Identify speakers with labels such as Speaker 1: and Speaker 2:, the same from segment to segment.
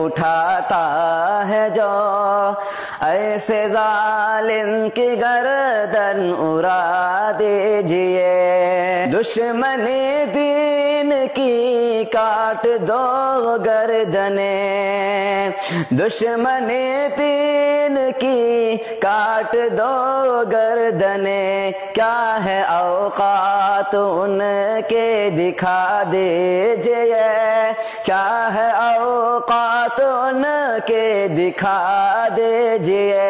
Speaker 1: اٹھاتا ہے جو، ایسے ظالم کی گردن اڑا دیجئے۔ دشمن دین کی کاٹ دو گردنیں، دشمن دین کی کاٹ دو گردنیں، کیا ہے اوقات ان کے دکھا دیجئے، کیا ہے اوقات ان کے دکھا دیجئے۔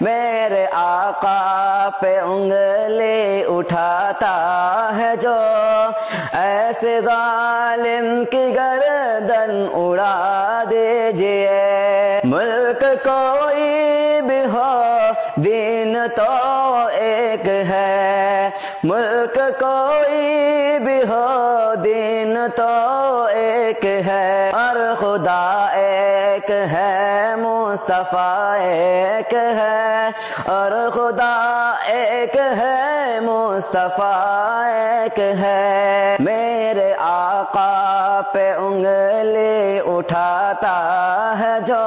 Speaker 1: میرے آقا پہ انگلی اٹھاتا ہے جو، ایسے ظالم کی گردن اڑا دیجئے۔ ملک کوئی بھی ہو دین تو ایک ہے، ملک کوئی بھی ہو دین تو ایک ہے، اور خدا ایک ہے مصطفیٰ ایک ہے، اور خدا ایک ہے مصطفیٰ ایک ہے۔ میرے آقا پہ انگلی اٹھاتا ہے جو،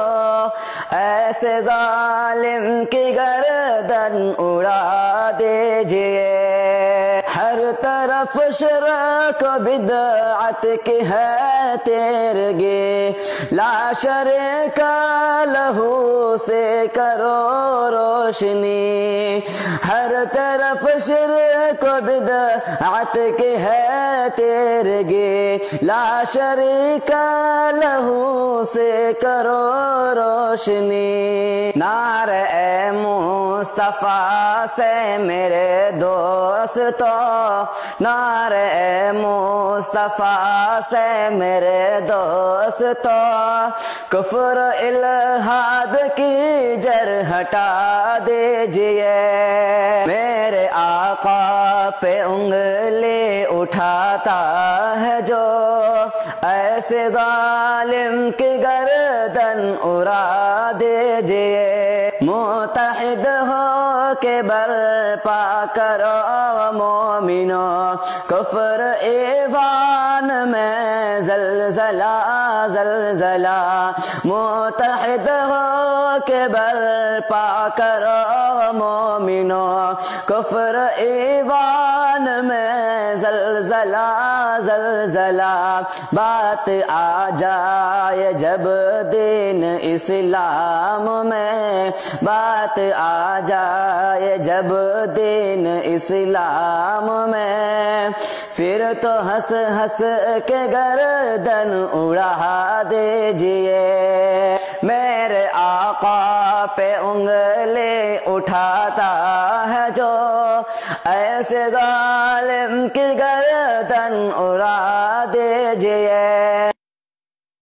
Speaker 1: ایسے ظالم کی گردن اڑا دیجئے۔ ہر طرف شرک و بدعت کی ہے تیرگی، لا شریک لہو سے کرو روشنی، ہر طرف شرک و بدعت کی ہے تیرگی، لا شریک لہو سے کرو روشنی۔ نعرہ مصطفیٰ سے میرے دوستو، نعرہ مصطفیٰ سے میرے دوستو، کفر الہاد کی جڑ ہٹا دیجئے۔ میرے آقا پہ انگلی اٹھاتا ہے جو، ایسے ظالم کی گردن اڑا دیجئے۔ متحد ہو کے برپا کرو مومنو، کفر ایوان میں زلزلہ زلزلہ، متحد ہو کے برپا کرو مومنو، کفر ایوان میں زلزلہ زلزلہ۔ بات آ جائے جب دین اسلام میں، بات آ جائے جب دین اسلام میں، پھر تو ہنس ہنس کے گردن اڑا دیجئے۔ میرے آقا پہ انگلی اٹھاتا ہے جو، ایسے ظالم کی گردن اڑا دیجئے۔